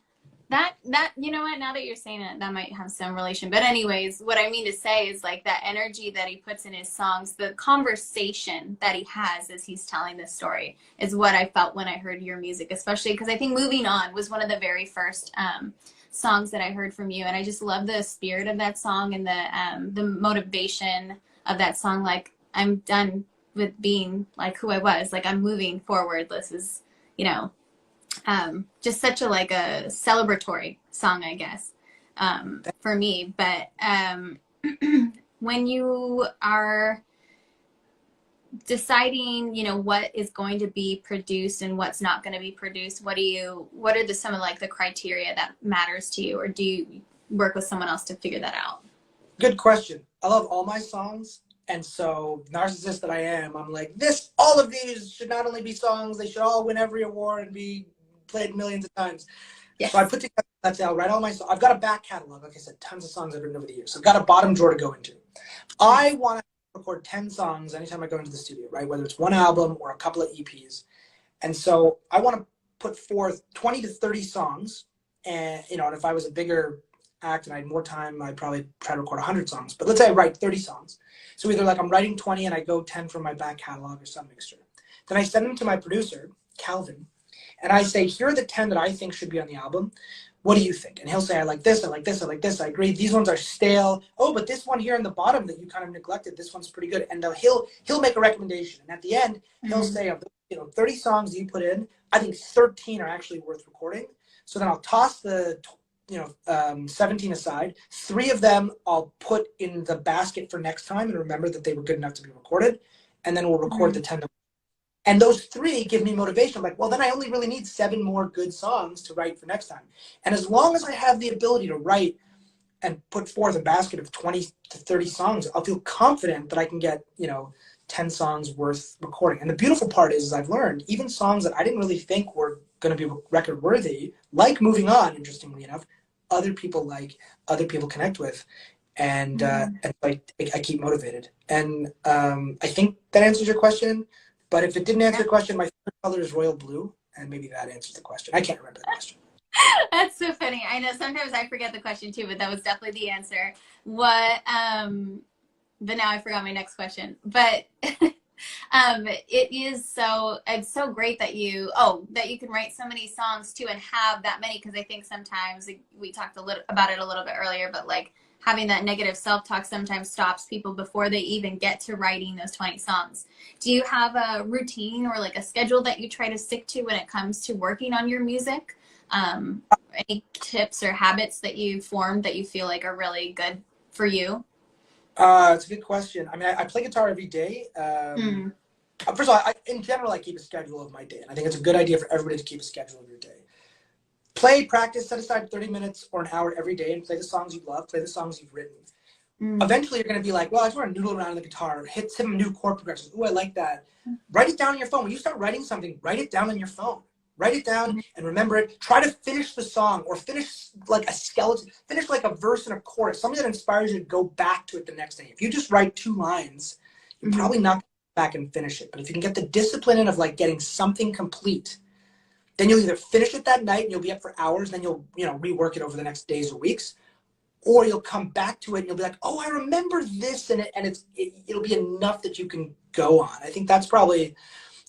That you know what? Now that you're saying it, that might have some relation. But anyways, what I mean to say is like that energy that he puts in his songs, the conversation that he has as he's telling this story, is what I felt when I heard your music, especially because I think "Moving On" was one of the very first songs that I heard from you, and I just love the spirit of that song and the motivation of that song. Like, I'm done with being like who I was. Like, I'm moving forward. This is, you know. Just such a like a celebratory song, I guess, for me. But when you are deciding, you know, what is going to be produced and what's not going to be produced, what are some of like the criteria that matters to you, or do you work with someone else to figure that out? Good question. I love all my songs. And so, narcissist that I am, I'm like, all of these should not only be songs, they should all win every award and be played millions of times. Yes. So I put together, let's say I'll write all my songs. I've got a back catalog, like I said, tons of songs I've written over the years. So I've got a bottom drawer to go into. I want to record 10 songs anytime I go into the studio, right? Whether it's one album or a couple of EPs. And so I want to put forth 20 to 30 songs. And, you know, and if I was a bigger act and I had more time, I'd probably try to record 100 songs. But let's say I write 30 songs. So either like I'm writing 20 and I go 10 from my back catalog or some mixture. Then I send them to my producer, Calvin, and I say, here are the 10 that I think should be on the album. What do you think? And he'll say, I like this, I like this, I like this, I agree. These ones are stale. Oh, but this one here in the bottom that you kind of neglected, this one's pretty good. And he'll make a recommendation. And at the end, he'll say, of the 30 songs you put in, I think 13 are actually worth recording. So then I'll toss the 17 aside. 3 of them I'll put in the basket for next time and remember that they were good enough to be recorded. And then we'll record the 10. And those 3 give me motivation. I'm like, well, then I only really need 7 more good songs to write for next time. And as long as I have the ability to write and put forth a basket of 20 to 30 songs, I'll feel confident that I can get, 10 songs worth recording. And the beautiful part is I've learned even songs that I didn't really think were going to be record worthy, like Moving On, interestingly enough, other people connect with. And, and I keep motivated. And I think that answers your question. But if it didn't answer the question, my favorite color is royal blue, and maybe that answers the question. I can't remember the question. That's so funny. I know sometimes I forget the question too, but that was definitely the answer. What? But now I forgot my next question. But it's so great that you can write so many songs too and have that many, because I think sometimes we talked about it a little bit earlier, but like having that negative self-talk sometimes stops people before they even get to writing those 20 songs. Do you have a routine or like a schedule that you try to stick to when it comes to working on your music? Any tips or habits that you formed that you feel like are really good for you? It's a good question. I mean, I play guitar every day. First of all, in general, I keep a schedule of my day. And I think it's a good idea for everybody to keep a schedule of your day. Practice, set aside 30 minutes or an hour every day and play the songs you love, play the songs you've written. Eventually, you're going to be like, well, I just want to noodle around on the guitar, hit some new chord progressions. Ooh, I like that. Write it down on your phone. When you start writing something, write it down on your phone. Write it down and remember it. Try to finish the song or finish like a skeleton, finish like a verse and a chorus, something that inspires you to go back to it the next day. If you just write 2 lines, you're probably not going to go back and finish it. But if you can get the discipline in of like getting something complete, then you'll either finish it that night and you'll be up for hours, and then you'll rework it over the next days or weeks, or you'll come back to it and you'll be like, oh, I remember this, and it'll be enough that you can go on. I think that's probably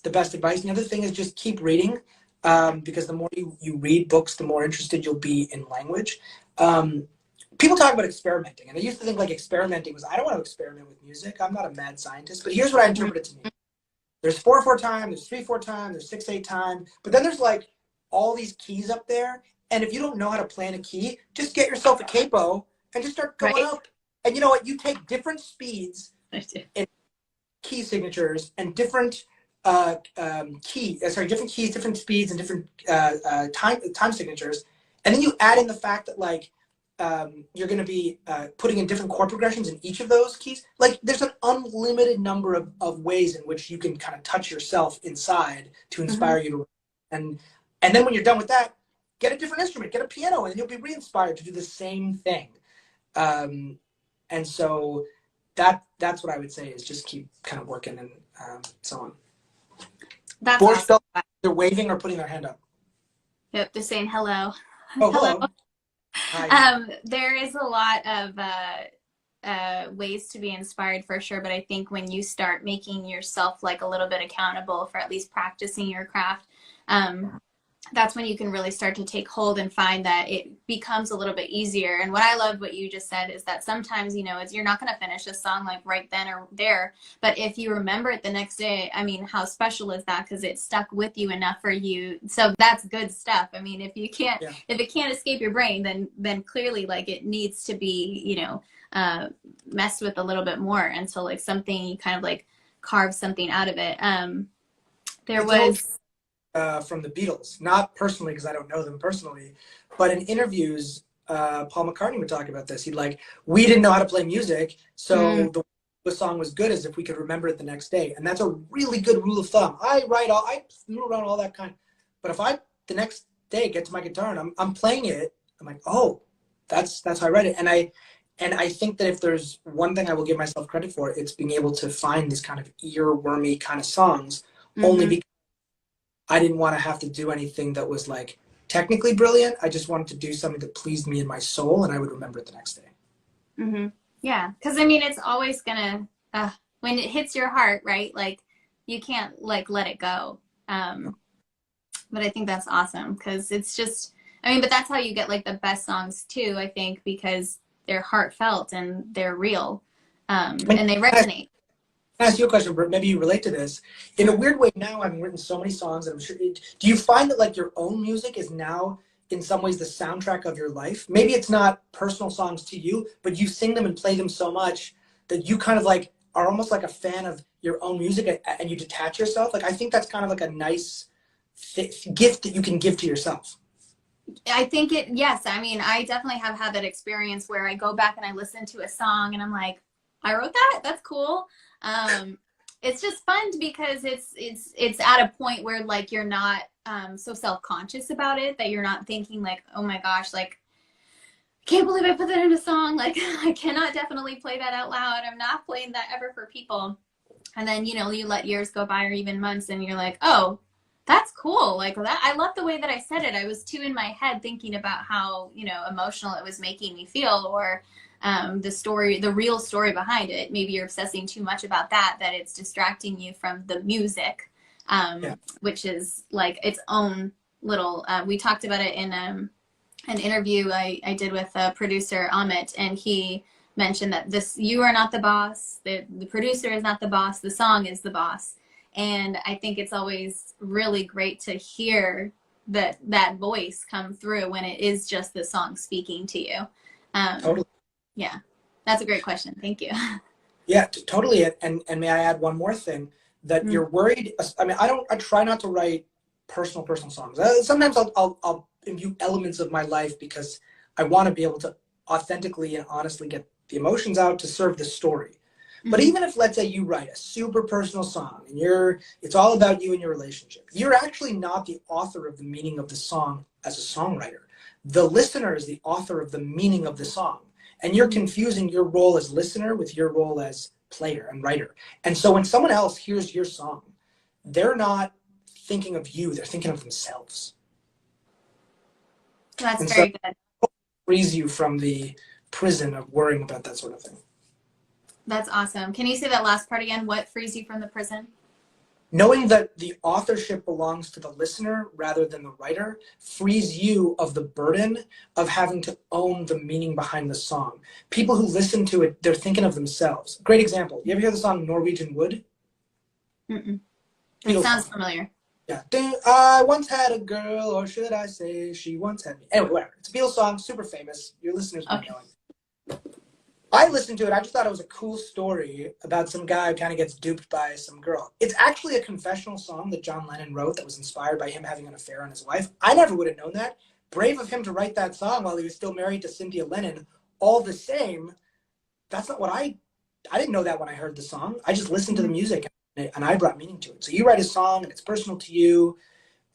the best advice. And the other thing is just keep reading, because the more you read books, the more interested you'll be in language. People talk about experimenting, and I used to think like experimenting was, I don't want to experiment with music. I'm not a mad scientist, but here's what I interpret it to mean. There's 4/4 time, there's 3/4 time, there's 6/8 time, but then there's like all these keys up there. And if you don't know how to play in a key, just get yourself a capo and just start going up. And you know what? You take different speeds in key signatures and different different keys, different speeds, and different time signatures. And then you add in the fact that like you're going to be putting in different chord progressions in each of those keys. Like there's an unlimited number of ways in which you can kind of touch yourself inside to inspire you to. And then when you're done with that, get a different instrument, get a piano, and you'll be re-inspired to do the same thing. And so that's what I would say is just keep kind of working and so on. That's Borscht awesome. they're waving or putting their hand up. Yep, they're saying hello. Oh, hello. Hi. There is a lot of ways to be inspired for sure, but I think when you start making yourself like a little bit accountable for at least practicing your craft, that's when you can really start to take hold and find that it becomes a little bit easier. And what I loved what you just said is that sometimes, you know, you're not going to finish a song like right then or there, but if you remember it the next day, I mean, how special is that? Because it stuck with you enough for you. So that's good stuff. I mean, if you can't, if it can't escape your brain, then clearly like it needs to be, you know, messed with a little bit more until like something, you kind of like carve something out of it. There was... from the Beatles, not personally because I don't know them personally, but in interviews, Paul McCartney would talk about this. He'd like, we didn't know how to play music, so the song was good as if we could remember it the next day. And that's a really good rule of thumb. I move around all that kind, but if I the next day get to my guitar and I'm playing it, I'm like, oh, that's how I read it. And I think that if there's one thing I will give myself credit for, it's being able to find these kind of earwormy kind of songs, only because I didn't want to have to do anything that was like technically brilliant. I just wanted to do something that pleased me in my soul, and I would remember it the next day. Yeah, because I mean, it's always gonna when it hits your heart, right? Like you can't like let it go. But I think that's awesome because it's just, I mean, but that's how you get like the best songs too. I think because they're heartfelt and they're real, and they resonate. Can I ask you a question, Britt? Maybe you relate to this. In a weird way now, having written so many songs, and I'm sure, do you find that like your own music is now in some ways the soundtrack of your life? Maybe it's not personal songs to you, but you sing them and play them so much that you kind of like are almost like a fan of your own music and you detach yourself. Like I think that's kind of like a nice gift that you can give to yourself. I think yes. I mean, I definitely have had that experience where I go back and I listen to a song and I'm like, I wrote that? That's cool. It's just fun because it's at a point where like you're not so self-conscious about it that you're not thinking like, oh my gosh, like I can't believe I put that in a song, like I cannot definitely play that out loud, I'm not playing that ever for people. And then, you know, you let years go by or even months and you're like, oh, that's cool, like that, I love the way that I said it. I was too in my head thinking about how, you know, emotional it was making me feel, or the real story behind it. Maybe you're obsessing too much about that it's distracting you from the music, which is like its own little, we talked about it in an interview I did with producer Amit, and he mentioned that you are not the boss, the producer is not the boss, the song is the boss. And I think it's always really great to hear that voice come through when it is just the song speaking to you. Totally. Yeah, that's a great question. Thank you. Yeah, totally. And may I add one more thing, that you're worried. I mean, I try not to write personal songs. Sometimes I'll imbue elements of my life because I want to be able to authentically and honestly get the emotions out to serve the story. But even if, let's say, you write a super personal song and it's all about you and your relationship, you're actually not the author of the meaning of the song as a songwriter. The listener is the author of the meaning of the song. And you're confusing your role as listener with your role as player and writer. And so when someone else hears your song, they're not thinking of you, they're thinking of themselves. That's very good. It frees you from the prison of worrying about that sort of thing. That's awesome. Can you say that last part again? What frees you from the prison? Knowing that the authorship belongs to the listener rather than the writer frees you of the burden of having to own the meaning behind the song. People who listen to it, they're thinking of themselves. Great example. You ever hear the song Norwegian Wood? It sounds familiar. Yeah. I once had a girl, or should I say she once had me. Anyway, whatever. It's a Beatles song, super famous. Your listeners might know it. I listened to it. I just thought it was a cool story about some guy who kind of gets duped by some girl. It's actually a confessional song that John Lennon wrote that was inspired by him having an affair on his wife. I never would have known that. Brave of him to write that song while he was still married to Cynthia Lennon. All the same, that's not what I didn't know that when I heard the song. I just listened to the music and I brought meaning to it. So you write a song and it's personal to you.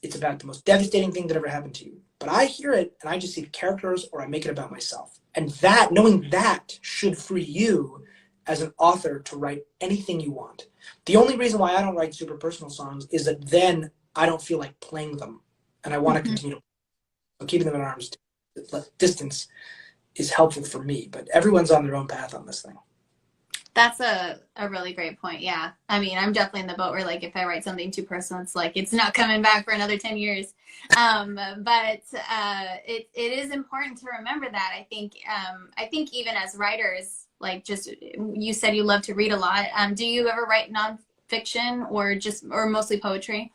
It's about the most devastating thing that ever happened to you. but I hear it and I just see the characters or I make it about myself. And that, knowing that should free you as an author to write anything you want. The only reason why I don't write super personal songs is that then I don't feel like playing them, and I want to continue. So keeping them at arm's distance is helpful for me, but everyone's on their own path on this thing. That's a really great point. Yeah. I mean, I'm definitely in the boat where like if I write something too personal, it's like it's not coming back for another 10 years. But it is important to remember that. I think even as writers, like just you said you love to read a lot. Do you ever write nonfiction or mostly poetry?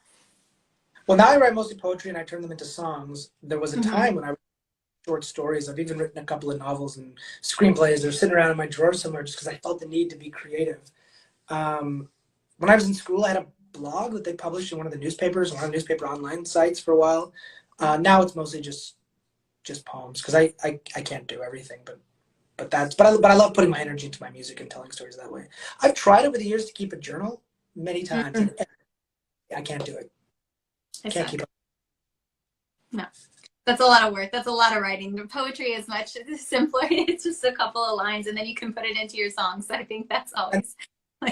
Well, now I write mostly poetry and I turn them into songs. There was a time when I wrote short stories. I've even written a couple of novels and screenplays. They're sitting around in my drawer somewhere just because I felt the need to be creative. When I was in school, I had a blog that they published in one of the newspapers, one of the newspaper online sites for a while. Now it's mostly just poems because I can't do everything, but I love putting my energy into my music and telling stories that way. I've tried over the years to keep a journal many times, and I can't do it. I can't keep up. No. That's a lot of work. That's a lot of writing. The poetry is much simpler. It's just a couple of lines, and then you can put it into your songs. I think that's always.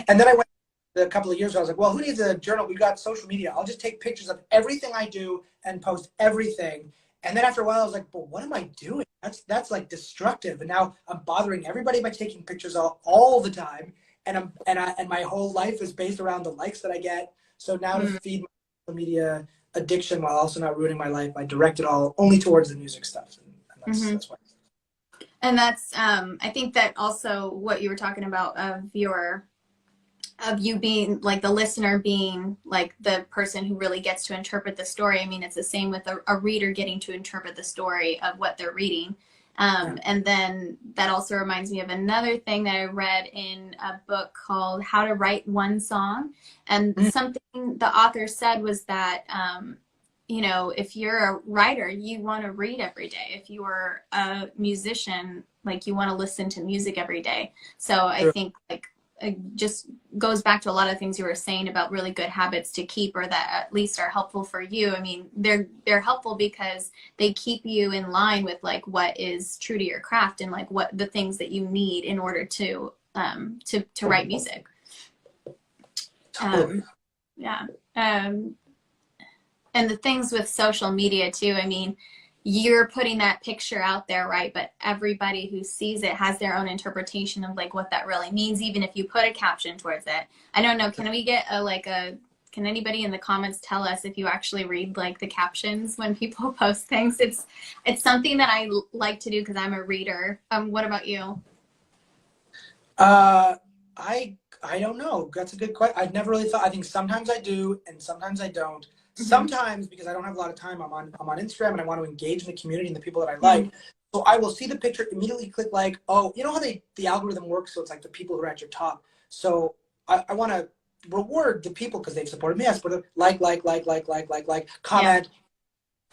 And then I went a couple of years ago. I was like, well, who needs a journal? We got social media. I'll just take pictures of everything I do and post everything. And then after a while, I was like, but what am I doing? That's like destructive. And now I'm bothering everybody by taking pictures all the time. And my whole life is based around the likes that I get. So now to feed my social media addiction while also not ruining my life, I direct it all only towards the music stuff, and that's why. And that's I think that also what you were talking about of you being like the listener being like the person who really gets to interpret the story. I mean, it's the same with a reader getting to interpret the story of what they're reading. And then that also reminds me of another thing that I read in a book called How to Write One Song. And something the author said was that, if you're a writer, you want to read every day. If you are a musician, like you want to listen to music every day. So I think like it just goes back to a lot of things you were saying about really good habits to keep, or that at least are helpful for you. I mean, they're helpful because they keep you in line with like what is true to your craft and like what the things that you need in order to write music. Yeah. And the things with social media too, I mean, you're putting that picture out there, right? But everybody who sees it has their own interpretation of like what that really means, even if you put a caption towards it. I don't know. Can we get can anybody in the comments tell us if you actually read like the captions when people post things? It's something that I like to do because I'm a reader. What about you? I don't know. That's a good question. I've never really thought. I think sometimes I do and sometimes I don't. Sometimes, because I don't have a lot of time, I'm on Instagram and I want to engage in the community and the people that I like. So I will see the picture, immediately click like, oh, you know how the algorithm works? So it's like the people who are at your top. So I want to reward the people because they've supported me. I support them. Like, comment.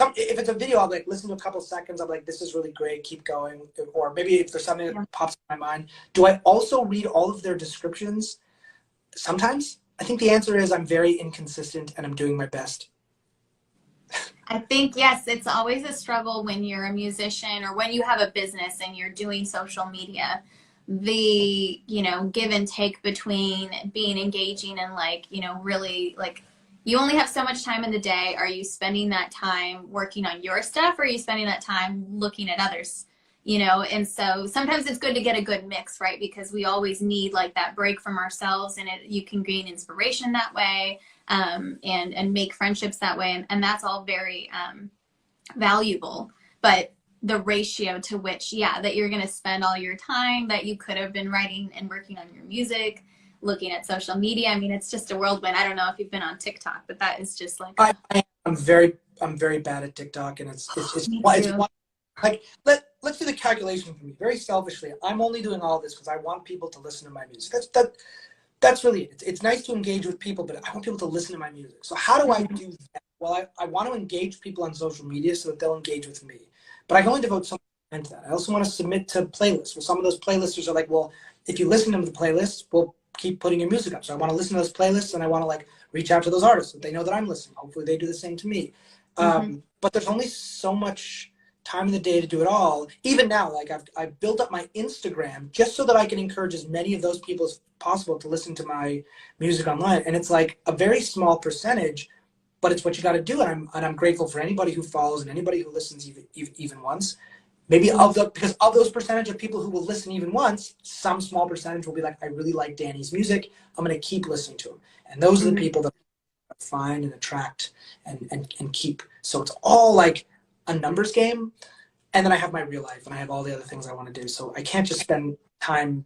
Yeah. If it's a video, I'll like listen to a couple seconds. I'm like, this is really great. Keep going. Or maybe if there's something that pops in my mind. Do I also read all of their descriptions? Sometimes. I think the answer is I'm very inconsistent and I'm doing my best. I think, yes, it's always a struggle when you're a musician or when you have a business and you're doing social media. The, give and take between being engaging and really you only have so much time in the day. Are you spending that time working on your stuff or are you spending that time looking at others? And so sometimes it's good to get a good mix, right? Because we always need like that break from ourselves and you can gain inspiration that way. And make friendships that way. And that's all very valuable. But the ratio to which, that you're going to spend all your time that you could have been writing and working on your music, looking at social media. I mean, it's just a whirlwind. I don't know if you've been on TikTok, but that is just like I'm very bad at TikTok, and it's like let's do the calculation for me. Very selfishly, I'm only doing all this because I want people to listen to my music. That's really it. It's nice to engage with people, but I want people to listen to my music. So how do I do that? Well, I want to engage people on social media so that they'll engage with me. But I can only devote some time to that. I also want to submit to playlists. Well, some of those playlisters are like, well, if you listen to the playlists, we'll keep putting your music up. So I want to listen to those playlists and I want to like reach out to those artists so they know that I'm listening. Hopefully they do the same to me. But there's only so much time in the day to do it all. Even now, like I've built up my Instagram just so that I can encourage as many of those people as possible to listen to my music online. And it's like a very small percentage, but it's what you got to do. And I'm grateful for anybody who follows and anybody who listens even once. Maybe because of those percentage of people who will listen even once, some small percentage will be like, I really like Dany's music. I'm going to keep listening to him. And those are the people that I find and attract and keep. So it's all like a numbers game. And then I have my real life and I have all the other things I want to do. So I can't just spend time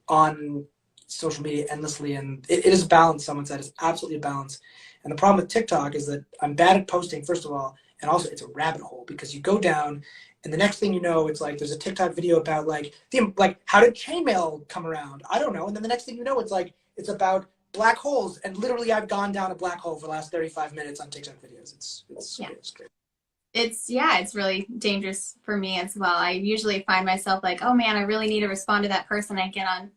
on social media endlessly. And it is a balance. Someone said it's absolutely a balance. And the problem with TikTok is that I'm bad at posting, first of all, and also it's a rabbit hole because you go down and the next thing you know, it's like there's a TikTok video about like how did chainmail come around? I don't know. And then the next thing you know, it's like it's about black holes. And literally I've gone down a black hole for the last 35 minutes on TikTok videos. It's great. It's really dangerous for me as well. I usually find myself like, oh man, I really need to respond to that person. I get on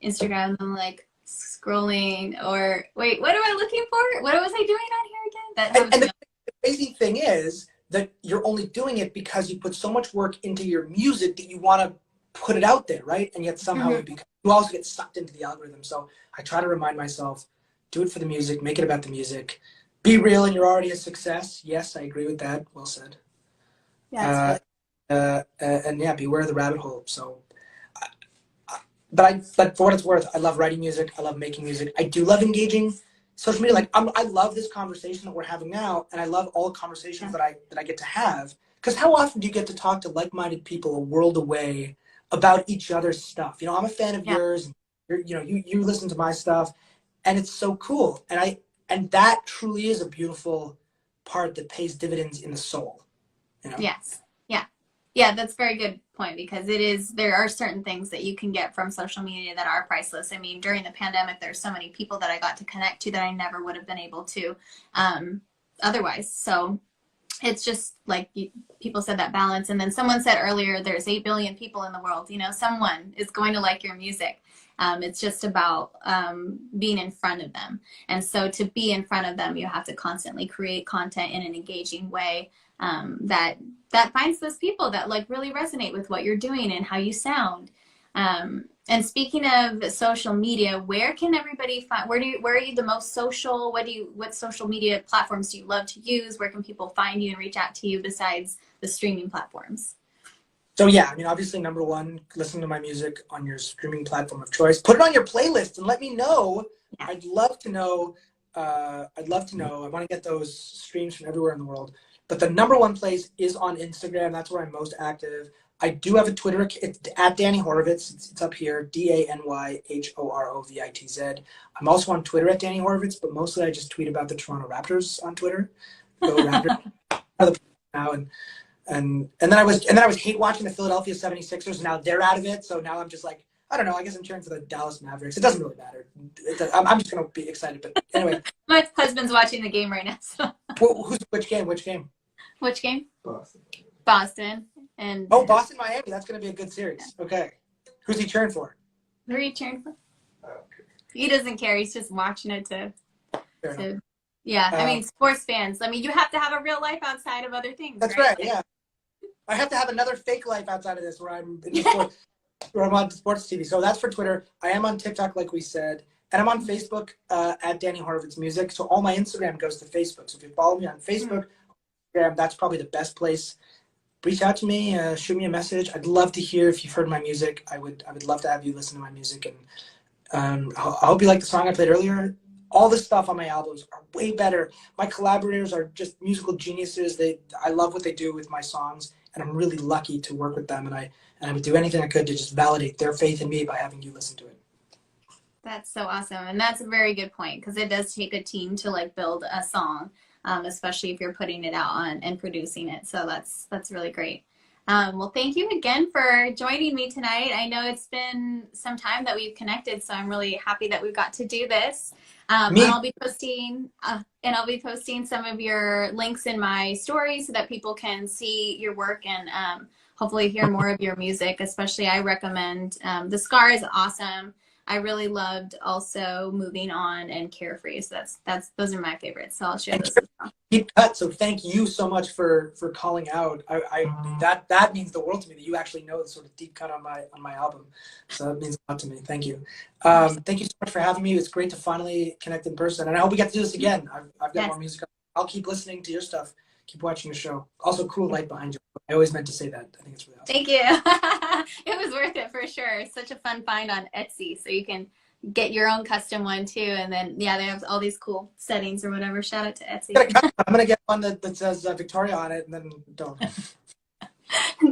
Instagram and I'm like scrolling or wait, what am I looking for? What was I doing on here again? And the crazy thing is that you're only doing it because you put so much work into your music that you want to put it out there, right? And yet somehow you also get sucked into the algorithm. So I try to remind myself, do it for the music, make it about the music. Be real and you're already a success. Yes, I agree with that. Well said. Yeah, and yeah, beware of the rabbit hole. So, but for what it's worth, I love writing music. I love making music. I do love engaging social media. Like I love this conversation that we're having now, and I love all the conversations that I get to have. Because how often do you get to talk to like-minded people a world away about each other's stuff? You know, I'm a fan of yours. And you listen to my stuff, and it's so cool. And that truly is a beautiful part that pays dividends in the soul. You know? Yes. Yeah, that's a very good point because there are certain things that you can get from social media that are priceless. I mean, during the pandemic, there's so many people that I got to connect to that I never would have been able to otherwise. So it's just like people said that balance. And then someone said earlier, there's 8 billion people in the world. You know, someone is going to like your music. It's just about being in front of them. And so to be in front of them, you have to constantly create content in an engaging way that finds those people that like really resonate with what you're doing and how you sound. And speaking of social media, where can everybody find, where are you the most social? What social media platforms do you love to use? Where can people find you and reach out to you besides the streaming platforms? So yeah, I mean, obviously, number one, listen to my music on your streaming platform of choice. Put it on your playlist and let me know. Yeah. I'd love to know. I want to get those streams from everywhere in the world. But the number one place is on Instagram. That's where I'm most active. I do have a Twitter. It's at Dany Horovitz. It's up here, DanyHorovitz. I'm also on Twitter at Dany Horovitz, but mostly I just tweet about the Toronto Raptors on Twitter. Go Raptors now and then I was hate watching the Philadelphia 76ers. Now they're out of it, so now I'm just like, I don't know. I guess I'm cheering for the Dallas Mavericks. It doesn't really matter. I'm just gonna be excited. But anyway, my husband's watching the game right now. So. Which game? Which game? Boston. And Boston, Miami. That's gonna be a good series. Okay, who's he cheering for? Who are you cheering for? He doesn't care. He's just watching it yeah. I mean, sports fans. I mean, you have to have a real life outside of other things. That's right. Yeah. I have to have another fake life outside of this where I'm in sports, where I'm on sports TV. So that's for Twitter. I am on TikTok, like we said, and I'm on Facebook at Dany Horovitz Music. So all my Instagram goes to Facebook. So if you follow me on Facebook, Instagram, that's probably the best place. Reach out to me, shoot me a message. I'd love to hear if you've heard my music. I would love to have you listen to my music, and I hope you like the song I played earlier. All the stuff on my albums are way better. My collaborators are just musical geniuses. I love what they do with my songs, and I'm really lucky to work with them. And I would do anything I could to just validate their faith in me by having you listen to it. That's so awesome, and that's a very good point because it does take a team to like build a song, especially if you're putting it out on and producing it. So that's really great. Well, thank you again for joining me tonight. I know it's been some time that we've connected, so I'm really happy that we've got to do this. And I'll be posting some of your links in my stories so that people can see your work and hopefully hear more of your music. Especially, I recommend The Scar is awesome. I really loved also Moving On and Carefree. So those are my favorites. So I'll share those as well. deep cut. So thank you so much for calling out. That means the world to me that you actually know the sort of deep cut on my album. So that means a lot to me. Thank you. Thank you so much for having me. It's great to finally connect in person, and I hope we get to do this again. I've got more music. I'll keep listening to your stuff. Keep watching your show. Also, cool light behind you. I always meant to say that. I think it's really awesome. Thank you. It was worth it for sure. It's such a fun find on Etsy, so you can get your own custom one too. And then they have all these cool settings or whatever. Shout out to Etsy. I'm gonna get one that says Victoria on it, and then don't.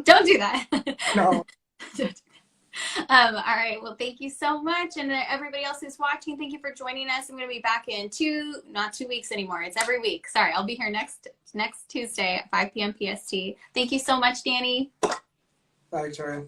Don't do that. No. All right. Well, thank you so much. And everybody else who's watching, thank you for joining us. I'm going to be back in not 2 weeks anymore. It's every week. Sorry. I'll be here next Tuesday at 5 p.m. PST. Thank you so much, Dany. Bye, Victoria.